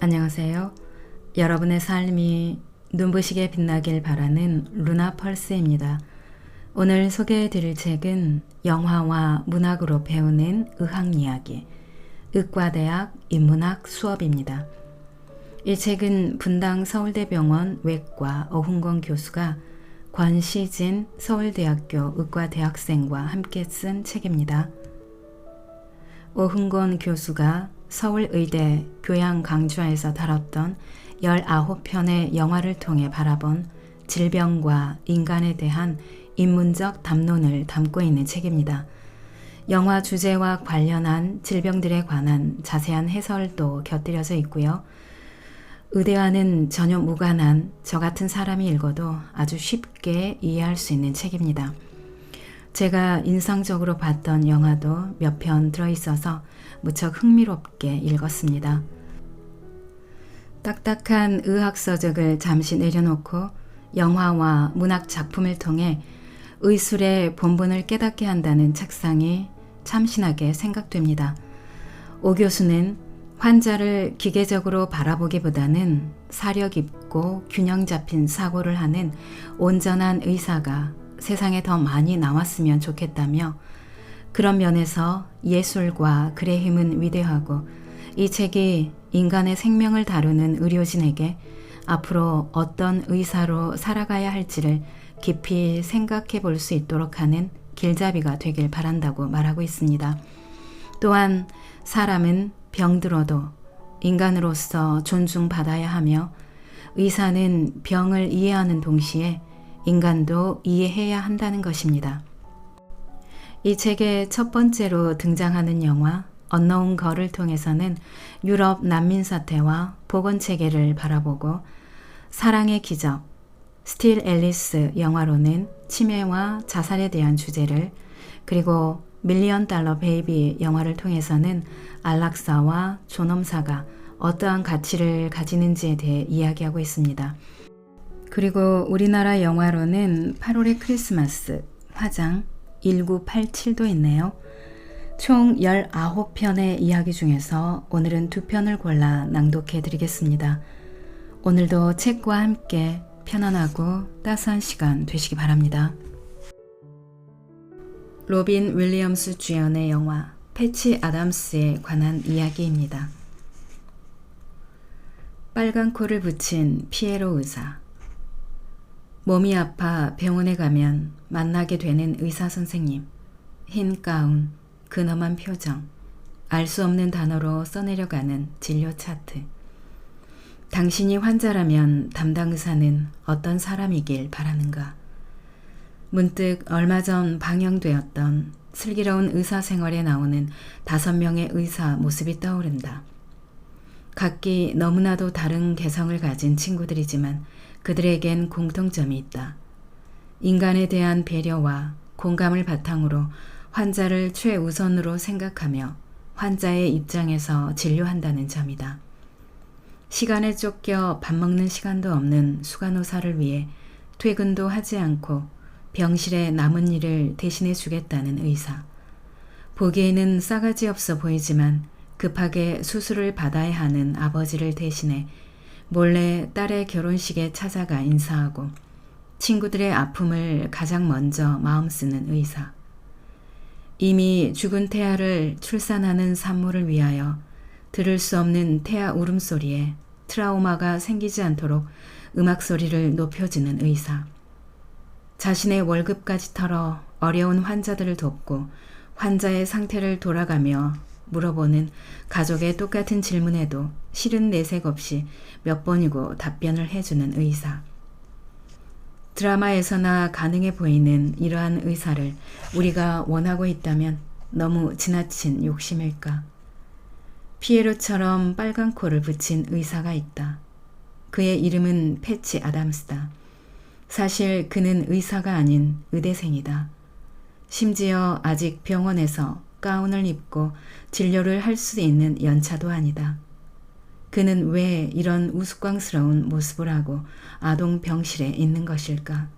안녕하세요. 여러분의 삶이 눈부시게 빛나길 바라는 루나 펄스입니다. 오늘 소개해 드릴 책은 영화와 문학으로 배우는 의학 이야기, 의과대학 인문학 수업입니다. 이 책은 분당 서울대병원 외과 어훈건 교수가 권시진 서울대학교 의과대학생과 함께 쓴 책입니다. 어훈건 교수가 서울의대 교양강좌에서 다뤘던 19편의 영화를 통해 바라본 질병과 인간에 대한 인문적 담론을 담고 있는 책입니다. 영화 주제와 관련한 질병들에 관한 자세한 해설도 곁들여져 있고요. 의대와는 전혀 무관한 저 같은 사람이 읽어도 아주 쉽게 이해할 수 있는 책입니다. 제가 인상적으로 봤던 영화도 몇 편 들어있어서 무척 흥미롭게 읽었습니다. 딱딱한 의학서적을 잠시 내려놓고 영화와 문학 작품을 통해 의술의 본분을 깨닫게 한다는 책상이 참신하게 생각됩니다. 오 교수는 환자를 기계적으로 바라보기보다는 사려 깊고 균형 잡힌 사고를 하는 온전한 의사가 세상에 더 많이 나왔으면 좋겠다며 그런 면에서 예술과 글의 힘은 위대하고 이 책이 인간의 생명을 다루는 의료진에게 앞으로 어떤 의사로 살아가야 할지를 깊이 생각해 볼 수 있도록 하는 길잡이가 되길 바란다고 말하고 있습니다. 또한 사람은 병들어도 인간으로서 존중받아야 하며 의사는 병을 이해하는 동시에 인간도 이해해야 한다는 것입니다. 이 책의 첫 번째로 등장하는 영화 언노운 걸을 통해서는 유럽 난민 사태와 보건체계를 바라보고 사랑의 기적, 스틸 앨리스 영화로는 치매와 자살에 대한 주제를 그리고 밀리언 달러 베이비 영화를 통해서는 안락사와 존엄사가 어떠한 가치를 가지는지에 대해 이야기하고 있습니다. 그리고 우리나라 영화로는 8월의 크리스마스, 화장, 1987도 있네요. 총 19편의 이야기 중에서 오늘은 2편을 골라 낭독해 드리겠습니다. 오늘도 책과 함께 편안하고 따스한 시간 되시기 바랍니다. 로빈 윌리엄스 주연의 영화 패치 아담스에 관한 이야기입니다. 빨간 코를 붙인 피에로 의사. 몸이 아파 병원에 가면 만나게 되는 의사 선생님. 흰 가운, 근엄한 표정, 알 수 없는 단어로 써내려가는 진료 차트. 당신이 환자라면 담당 의사는 어떤 사람이길 바라는가. 문득 얼마 전 방영되었던 슬기로운 의사생활에 나오는 5명의 의사 모습이 떠오른다. 각기 너무나도 다른 개성을 가진 친구들이지만 그들에겐 공통점이 있다. 인간에 대한 배려와 공감을 바탕으로 환자를 최우선으로 생각하며 환자의 입장에서 진료한다는 점이다. 시간에 쫓겨 밥 먹는 시간도 없는 수간호사를 위해 퇴근도 하지 않고 병실에 남은 일을 대신해 주겠다는 의사. 보기에는 싸가지 없어 보이지만 급하게 수술을 받아야 하는 아버지를 대신해 몰래 딸의 결혼식에 찾아가 인사하고 친구들의 아픔을 가장 먼저 마음 쓰는 의사. 이미 죽은 태아를 출산하는 산모를 위하여 들을 수 없는 태아 울음소리에 트라우마가 생기지 않도록 음악 소리를 높여주는 의사. 자신의 월급까지 털어 어려운 환자들을 돕고 환자의 상태를 돌아가며 물어보는 가족의 똑같은 질문에도 싫은 내색 없이 몇 번이고 답변을 해주는 의사. 드라마에서나 가능해 보이는 이러한 의사를 우리가 원하고 있다면 너무 지나친 욕심일까? 피에로처럼 빨간 코를 붙인 의사가 있다. 그의 이름은 패치 아담스다. 사실 그는 의사가 아닌 의대생이다. 심지어 아직 병원에서 가운을 입고 진료를 할 수 있는 연차도 아니다. 그는 왜 이런 우스꽝스러운 모습을 하고 아동 병실에 있는 것일까?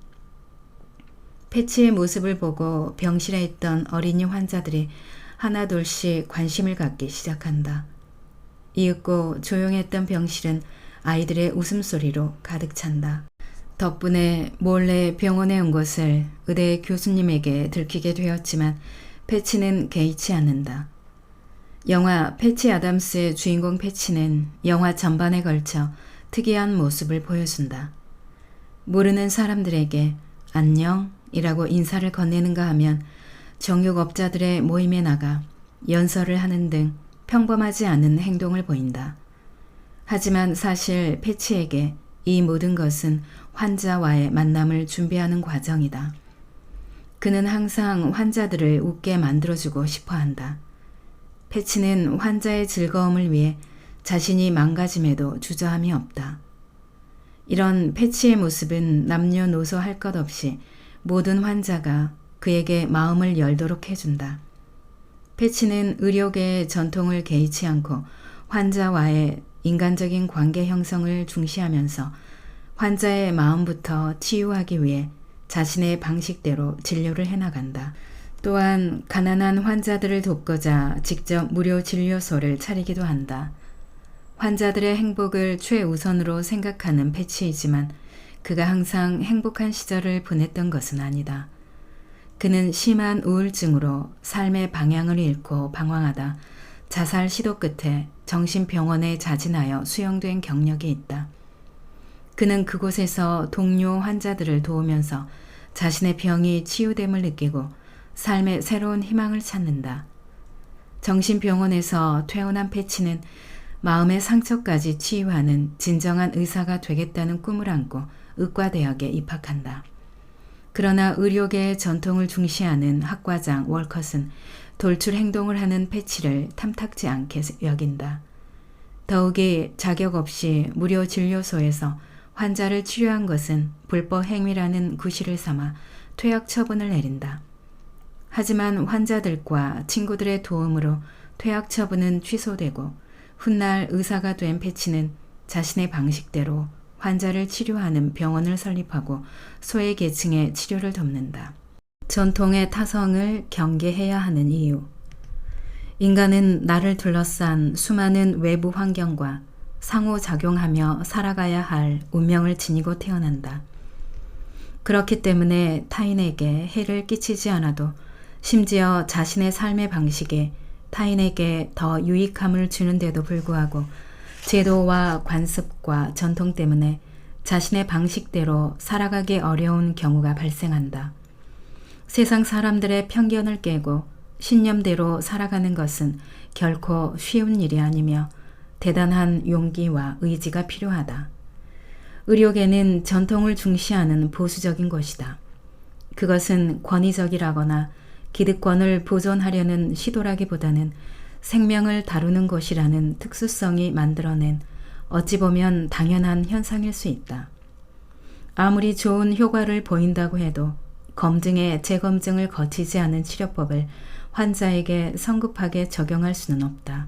패치의 모습을 보고 병실에 있던 어린이 환자들이 하나둘씩 관심을 갖기 시작한다. 이윽고 조용했던 병실은 아이들의 웃음소리로 가득 찬다. 덕분에 몰래 병원에 온 것을 의대 교수님에게 들키게 되었지만 패치는 개의치 않는다. 영화 패치 아담스의 주인공 패치는 영화 전반에 걸쳐 특이한 모습을 보여준다. 모르는 사람들에게 안녕이라고 인사를 건네는가 하면 정육업자들의 모임에 나가 연설을 하는 등 평범하지 않은 행동을 보인다. 하지만 사실 패치에게 이 모든 것은 환자와의 만남을 준비하는 과정이다. 그는 항상 환자들을 웃게 만들어주고 싶어 한다. 패치는 환자의 즐거움을 위해 자신이 망가짐에도 주저함이 없다. 이런 패치의 모습은 남녀노소 할 것 없이 모든 환자가 그에게 마음을 열도록 해준다. 패치는 의료계의 전통을 개의치 않고 환자와의 인간적인 관계 형성을 중시하면서 환자의 마음부터 치유하기 위해 자신의 방식대로 진료를 해나간다. 또한 가난한 환자들을 돕고자 직접 무료 진료소를 차리기도 한다. 환자들의 행복을 최우선으로 생각하는 패치이지만 그가 항상 행복한 시절을 보냈던 것은 아니다. 그는 심한 우울증으로 삶의 방향을 잃고 방황하다 자살 시도 끝에 정신병원에 자진하여 수용된 경력이 있다. 그는 그곳에서 동료 환자들을 도우면서 자신의 병이 치유됨을 느끼고 삶의 새로운 희망을 찾는다. 정신병원에서 퇴원한 패치는 마음의 상처까지 치유하는 진정한 의사가 되겠다는 꿈을 안고 의과대학에 입학한다. 그러나 의료계의 전통을 중시하는 학과장 월컷은 돌출 행동을 하는 패치를 탐탁지 않게 여긴다. 더욱이 자격 없이 무료 진료소에서 환자를 치료한 것은 불법 행위라는 구실을 삼아 퇴학 처분을 내린다. 하지만 환자들과 친구들의 도움으로 퇴학 처분은 취소되고 훗날 의사가 된 패치는 자신의 방식대로 환자를 치료하는 병원을 설립하고 소외 계층의 치료를 돕는다. 전통의 타성을 경계해야 하는 이유. 인간은 나를 둘러싼 수많은 외부 환경과 상호작용하며 살아가야 할 운명을 지니고 태어난다. 그렇기 때문에 타인에게 해를 끼치지 않아도 심지어 자신의 삶의 방식에 타인에게 더 유익함을 주는데도 불구하고 제도와 관습과 전통 때문에 자신의 방식대로 살아가기 어려운 경우가 발생한다. 세상 사람들의 편견을 깨고 신념대로 살아가는 것은 결코 쉬운 일이 아니며 대단한 용기와 의지가 필요하다. 의료계는 전통을 중시하는 보수적인 것이다. 그것은 권위적이라거나 기득권을 보존하려는 시도라기보다는 생명을 다루는 것이라는 특수성이 만들어낸 어찌 보면 당연한 현상일 수 있다. 아무리 좋은 효과를 보인다고 해도 검증에 재검증을 거치지 않은 치료법을 환자에게 성급하게 적용할 수는 없다.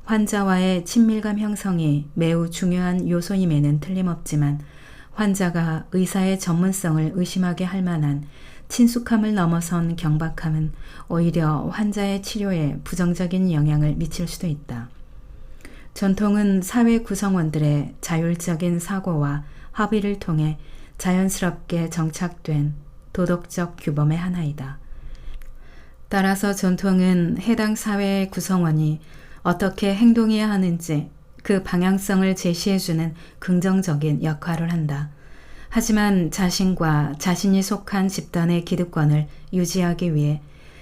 환자와의 친밀감 형성이 매우 중요한 요소임에는 틀림없지만 환자가 의사의 전문성을 의심하게 할 만한 친숙함을 넘어선 경박함은 오히려 환자의 치료에 부정적인 영향을 미칠 수도 있다. 전통은 사회 구성원들의 자율적인 사고와 합의를 통해 자연스럽게 정착된 도덕적 규범의 하나이다. 따라서 전통은 해당 사회의 구성원이 어떻게 행동해야 하는지 그 방향성을 제시해주는 긍정적인 역할을 한다. 하지만 자신과 자신이 속한 집단의 기득권을 유지하기 위해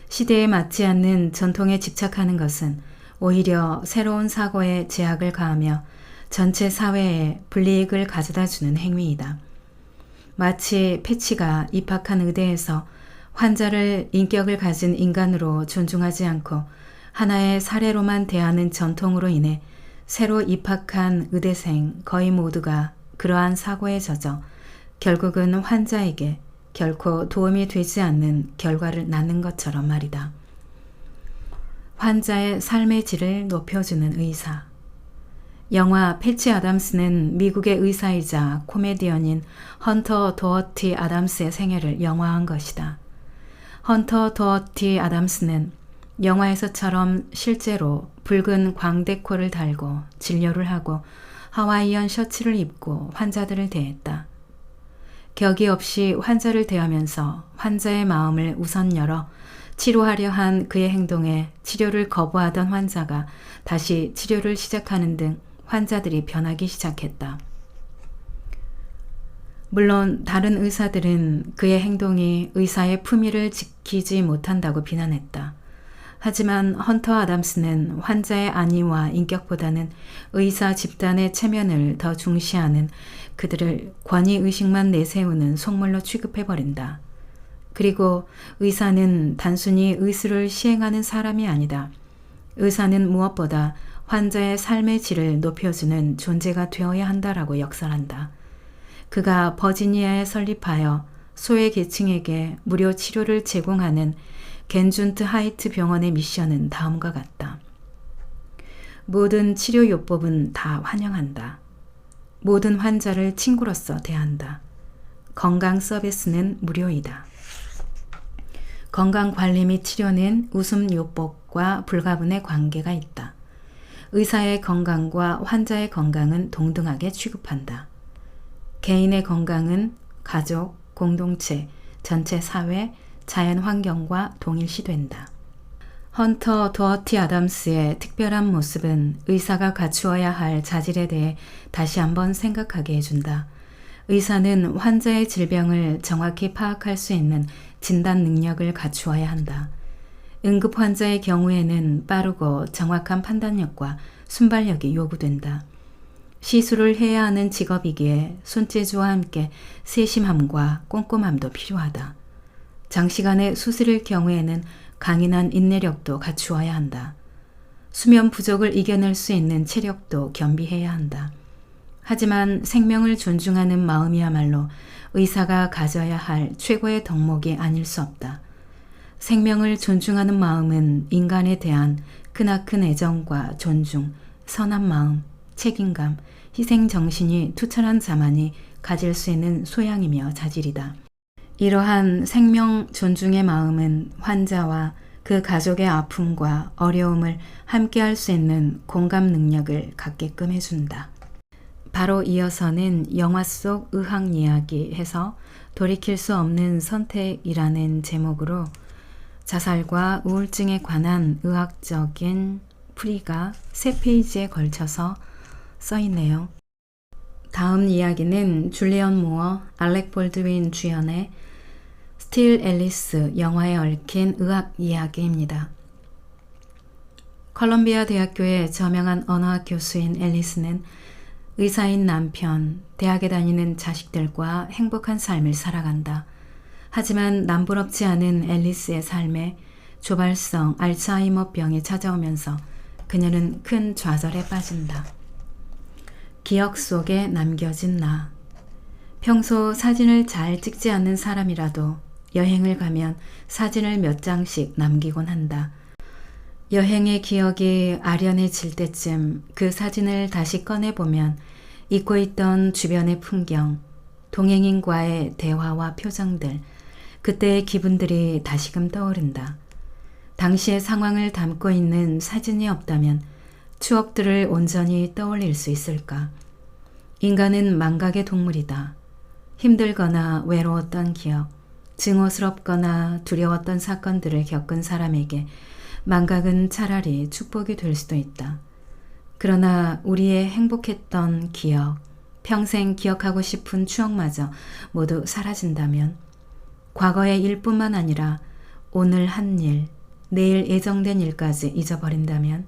시대에 맞지 않는 전통에 집착하는 것은 오히려 새로운 사고에 제약을 가하며 전체 사회에 불이익을 가져다주는 행위이다. 마치 패치가 입학한 의대에서 환자를 인격을 가진 인간으로 존중하지 않고 하나의 사례로만 대하는 전통으로 인해 새로 입학한 의대생 거의 모두가 그러한 사고에 젖어 결국은 환자에게 결코 도움이 되지 않는 결과를 낳는 것처럼 말이다. 환자의 삶의 질을 높여주는 의사. 영화 패치 아담스는 미국의 의사이자 코미디언인 헌터 도어티 아담스의 생애를 영화한 것이다. 헌터 도어티 아담스는 영화에서처럼 실제로 붉은 광대코를 달고 진료를 하고 하와이안 셔츠를 입고 환자들을 대했다. 격이 없이 환자를 대하면서 환자의 마음을 우선 열어 치료하려 한 그의 행동에 치료를 거부하던 환자가 다시 치료를 시작하는 등 환자들이 변하기 시작했다. 물론 다른 의사들은 그의 행동이 의사의 품위를 지키지 못한다고 비난했다. 하지만 헌터 아담스는 환자의 안위와 인격보다는 의사 집단의 체면을 더 중시하는 그들을 권위의식만 내세우는 속물로 취급해버린다. 그리고 의사는 단순히 의술을 시행하는 사람이 아니다. 의사는 무엇보다 환자의 삶의 질을 높여주는 존재가 되어야 한다라고 역설한다. 그가 버지니아에 설립하여 소외계층에게 무료 치료를 제공하는 겐준트 하이트 병원의 미션은 다음과 같다. 모든 치료요법은 다 환영한다. 모든 환자를 친구로서 대한다. 건강 서비스는 무료이다. 건강관리 및 치료는 웃음요법과 불가분의 관계가 있다. 의사의 건강과 환자의 건강은 동등하게 취급한다. 개인의 건강은 가족, 공동체, 전체 사회, 자연 환경과 동일시된다. 헌터 도어티 아담스의 특별한 모습은 의사가 갖추어야 할 자질에 대해 다시 한번 생각하게 해준다. 의사는 환자의 질병을 정확히 파악할 수 있는 진단 능력을 갖추어야 한다. 응급 환자의 경우에는 빠르고 정확한 판단력과 순발력이 요구된다. 시술을 해야 하는 직업이기에 손재주와 함께 세심함과 꼼꼼함도 필요하다. 장시간의 수술일 경우에는 강인한 인내력도 갖추어야 한다. 수면 부족을 이겨낼 수 있는 체력도 겸비해야 한다. 하지만 생명을 존중하는 마음이야말로 의사가 가져야 할 최고의 덕목이 아닐 수 없다. 생명을 존중하는 마음은 인간에 대한 크나큰 애정과 존중, 선한 마음, 책임감, 희생정신이 투철한 자만이 가질 수 있는 소양이며 자질이다. 이러한 생명 존중의 마음은 환자와 그 가족의 아픔과 어려움을 함께할 수 있는 공감 능력을 갖게끔 해준다. 바로 이어서는 영화 속 의학 이야기 해서 돌이킬 수 없는 선택이라는 제목으로 자살과 우울증에 관한 의학적인 풀이가 3페이지에 걸쳐서 써있네요. 다음 이야기는 줄리언 무어, 알렉 볼드윈 주연의 스틸 앨리스 영화에 얽힌 의학 이야기입니다. 컬럼비아 대학교의 저명한 언어학 교수인 앨리스는 의사인 남편, 대학에 다니는 자식들과 행복한 삶을 살아간다. 하지만 남부럽지 않은 앨리스의 삶에 조발성 알츠하이머병이 찾아오면서 그녀는 큰 좌절에 빠진다. 기억 속에 남겨진 나. 평소 사진을 잘 찍지 않는 사람이라도 여행을 가면 사진을 몇 장씩 남기곤 한다. 여행의 기억이 아련해질 때쯤 그 사진을 다시 꺼내보면 잊고 있던 주변의 풍경, 동행인과의 대화와 표정들, 그때의 기분들이 다시금 떠오른다. 당시의 상황을 담고 있는 사진이 없다면 추억들을 온전히 떠올릴 수 있을까? 인간은 망각의 동물이다. 힘들거나 외로웠던 기억, 증오스럽거나 두려웠던 사건들을 겪은 사람에게 망각은 차라리 축복이 될 수도 있다. 그러나 우리의 행복했던 기억, 평생 기억하고 싶은 추억마저 모두 사라진다면 과거의 일뿐만 아니라 오늘 한 일, 내일 예정된 일까지 잊어버린다면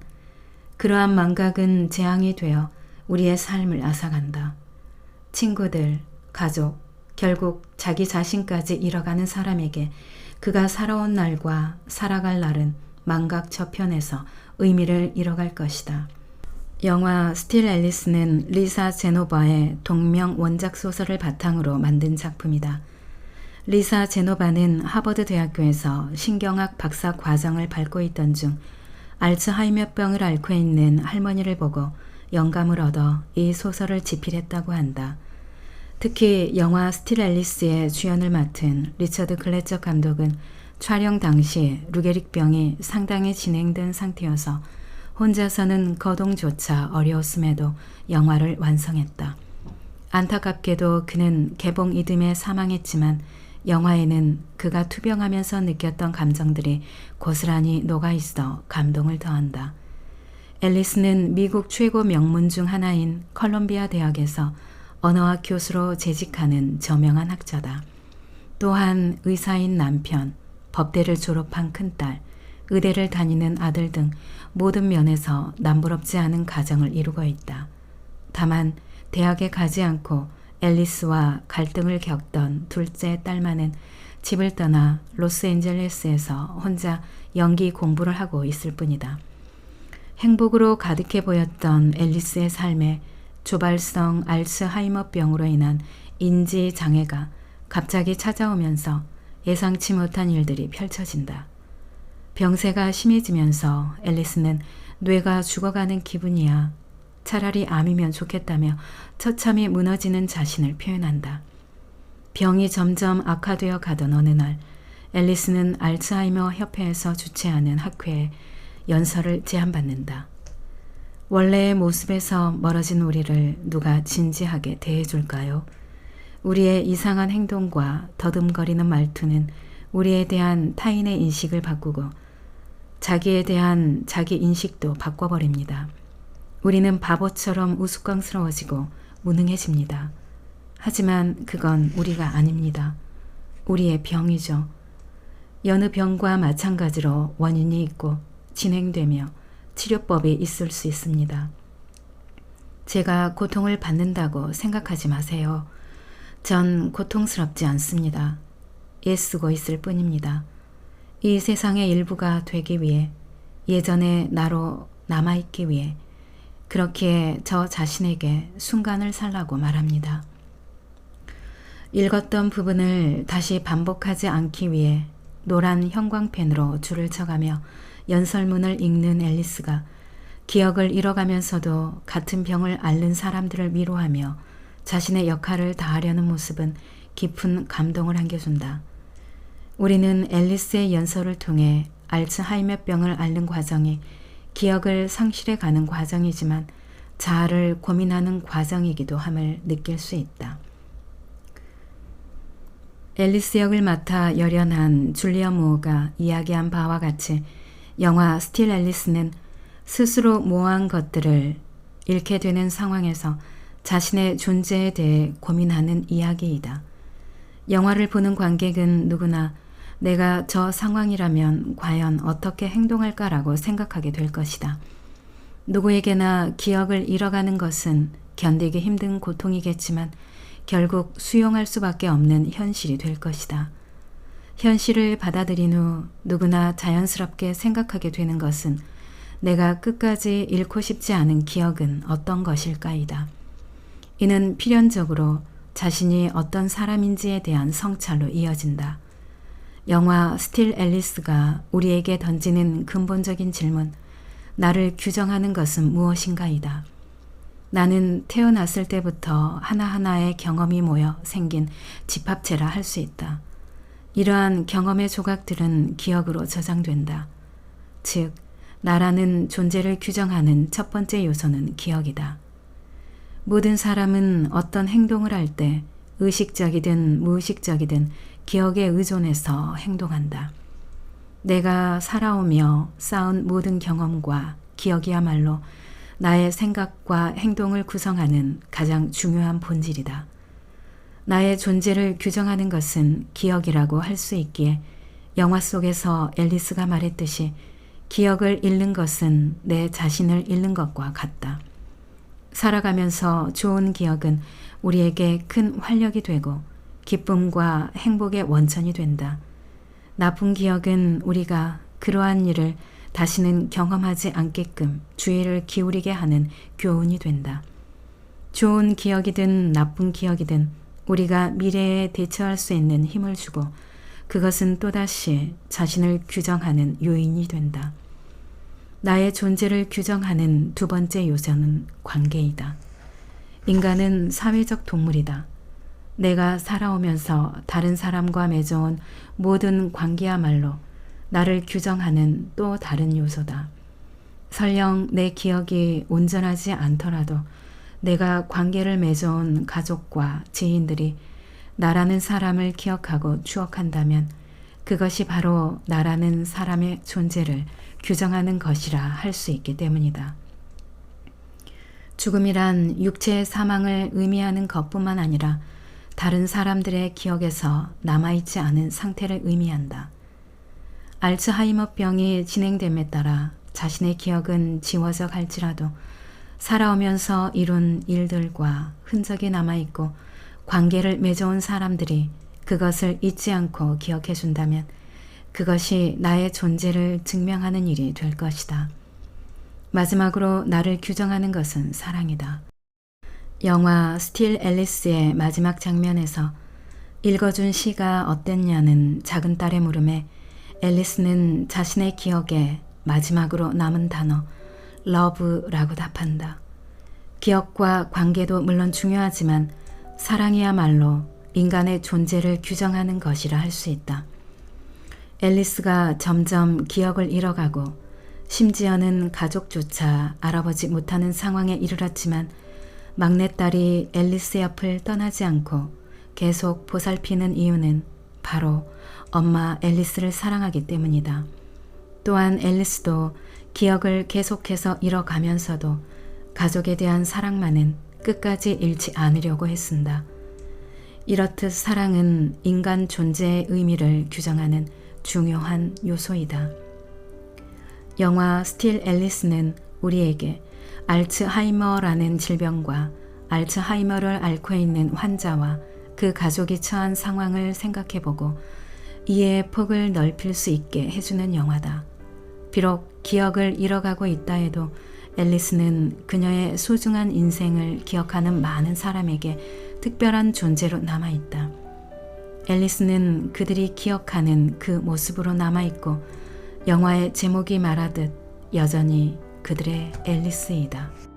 그러한 망각은 재앙이 되어 우리의 삶을 앗아간다. 친구들, 가족, 결국 자기 자신까지 잃어가는 사람에게 그가 살아온 날과 살아갈 날은 망각 저편에서 의미를 잃어갈 것이다. 영화 스틸 앨리스는 리사 제노바의 동명 원작 소설을 바탕으로 만든 작품이다. 리사 제노바는 하버드 대학교에서 신경학 박사 과정을 밟고 있던 중 알츠하이머병을 앓고 있는 할머니를 보고 영감을 얻어 이 소설을 집필했다고 한다. 특히 영화 스틸 앨리스의 주연을 맡은 리처드 클레처 감독은 촬영 당시 루게릭병이 상당히 진행된 상태여서 혼자서는 거동조차 어려웠음에도 영화를 완성했다. 안타깝게도 그는 개봉 이듬해 사망했지만 영화에는 그가 투병하면서 느꼈던 감정들이 고스란히 녹아있어 감동을 더한다. 앨리스는 미국 최고 명문 중 하나인 컬럼비아 대학에서 언어학 교수로 재직하는 저명한 학자다. 또한 의사인 남편, 법대를 졸업한 큰딸, 의대를 다니는 아들 등 모든 면에서 남부럽지 않은 가정을 이루고 있다. 다만 대학에 가지 않고 앨리스와 갈등을 겪던 둘째 딸만은 집을 떠나 로스앤젤레스에서 혼자 연기 공부를 하고 있을 뿐이다. 행복으로 가득해 보였던 앨리스의 삶에 조발성 알츠하이머병으로 인한 인지 장애가 갑자기 찾아오면서 예상치 못한 일들이 펼쳐진다. 병세가 심해지면서 앨리스는 뇌가 죽어가는 기분이야. 차라리 암이면 좋겠다며 처참히 무너지는 자신을 표현한다. 병이 점점 악화되어 가던 어느 날 앨리스는 알츠하이머 협회에서 주최하는 학회에 연설을 제안받는다. 원래의 모습에서 멀어진 우리를 누가 진지하게 대해줄까요? 우리의 이상한 행동과 더듬거리는 말투는 우리에 대한 타인의 인식을 바꾸고 자기에 대한 자기 인식도 바꿔버립니다. 우리는 바보처럼 우스꽝스러워지고 무능해집니다. 하지만 그건 우리가 아닙니다. 우리의 병이죠. 여느 병과 마찬가지로 원인이 있고 진행되며 치료법이 있을 수 있습니다. 제가 고통을 받는다고 생각하지 마세요. 전 고통스럽지 않습니다. 애쓰고 있을 뿐입니다. 이 세상의 일부가 되기 위해, 예전의 나로 남아있기 위해 그렇게 저 자신에게 순간을 살라고 말합니다. 읽었던 부분을 다시 반복하지 않기 위해 노란 형광펜으로 줄을 쳐가며 연설문을 읽는 앨리스가 기억을 잃어가면서도 같은 병을 앓는 사람들을 위로하며 자신의 역할을 다하려는 모습은 깊은 감동을 안겨준다. 우리는 앨리스의 연설을 통해 알츠하이머병을 앓는 과정이 기억을 상실해가는 과정이지만 자아를 고민하는 과정이기도 함을 느낄 수 있다. 앨리스 역을 맡아 열연한 줄리아 무어가 이야기한 바와 같이 영화 스틸 앨리스는 스스로 모호한 것들을 잃게 되는 상황에서 자신의 존재에 대해 고민하는 이야기이다. 영화를 보는 관객은 누구나 내가 저 상황이라면 과연 어떻게 행동할까라고 생각하게 될 것이다. 누구에게나 기억을 잃어가는 것은 견디기 힘든 고통이겠지만 결국 수용할 수밖에 없는 현실이 될 것이다. 현실을 받아들인 후 누구나 자연스럽게 생각하게 되는 것은 내가 끝까지 잃고 싶지 않은 기억은 어떤 것일까이다. 이는 필연적으로 자신이 어떤 사람인지에 대한 성찰로 이어진다. 영화 스틸 앨리스가 우리에게 던지는 근본적인 질문, 나를 규정하는 것은 무엇인가이다. 나는 태어났을 때부터 하나하나의 경험이 모여 생긴 집합체라 할 수 있다. 이러한 경험의 조각들은 기억으로 저장된다. 즉, 나라는 존재를 규정하는 첫 번째 요소는 기억이다. 모든 사람은 어떤 행동을 할 때 의식적이든 무의식적이든 기억에 의존해서 행동한다. 내가 살아오며 쌓은 모든 경험과 기억이야말로 나의 생각과 행동을 구성하는 가장 중요한 본질이다. 나의 존재를 규정하는 것은 기억이라고 할 수 있기에 영화 속에서 앨리스가 말했듯이 기억을 잃는 것은 내 자신을 잃는 것과 같다. 살아가면서 좋은 기억은 우리에게 큰 활력이 되고 기쁨과 행복의 원천이 된다. 나쁜 기억은 우리가 그러한 일을 다시는 경험하지 않게끔 주의를 기울이게 하는 교훈이 된다. 좋은 기억이든 나쁜 기억이든 우리가 미래에 대처할 수 있는 힘을 주고 그것은 또다시 자신을 규정하는 요인이 된다. 나의 존재를 규정하는 두 번째 요소는 관계이다. 인간은 사회적 동물이다. 내가 살아오면서 다른 사람과 맺어온 모든 관계야말로 나를 규정하는 또 다른 요소다. 설령 내 기억이 온전하지 않더라도 내가 관계를 맺어온 가족과 지인들이 나라는 사람을 기억하고 추억한다면 그것이 바로 나라는 사람의 존재를 규정하는 것이라 할 수 있기 때문이다. 죽음이란 육체의 사망을 의미하는 것뿐만 아니라 다른 사람들의 기억에서 남아있지 않은 상태를 의미한다. 알츠하이머병이 진행됨에 따라 자신의 기억은 지워져 갈지라도 살아오면서 이룬 일들과 흔적이 남아있고 관계를 맺어온 사람들이 그것을 잊지 않고 기억해 준다면 그것이 나의 존재를 증명하는 일이 될 것이다. 마지막으로 나를 규정하는 것은 사랑이다. 영화 스틸 앨리스의 마지막 장면에서 읽어준 시가 어땠냐는 작은 딸의 물음에 앨리스는 자신의 기억에 마지막으로 남은 단어 love라고 답한다. 기억과 관계도 물론 중요하지만 사랑이야말로 인간의 존재를 규정하는 것이라 할 수 있다. 앨리스가 점점 기억을 잃어가고 심지어는 가족조차 알아보지 못하는 상황에 이르렀지만 막내딸이 앨리스 옆을 떠나지 않고 계속 보살피는 이유는 바로 엄마 앨리스를 사랑하기 때문이다. 또한 앨리스도 기억을 계속해서 잃어가면서도 가족에 대한 사랑만은 끝까지 잃지 않으려고 했습니다. 이렇듯 사랑은 인간 존재의 의미를 규정하는 중요한 요소이다. 영화 스틸 앨리스는 우리에게 알츠하이머라는 질병과 알츠하이머를 앓고 있는 환자와 그 가족이 처한 상황을 생각해보고 이해의 폭을 넓힐 수 있게 해주는 영화다. 비록 기억을 잃어가고 있다 해도 앨리스는 그녀의 소중한 인생을 기억하는 많은 사람에게 특별한 존재로 남아있다. 앨리스는 그들이 기억하는 그 모습으로 남아있고 영화의 제목이 말하듯 여전히 그들의 앨리스이다.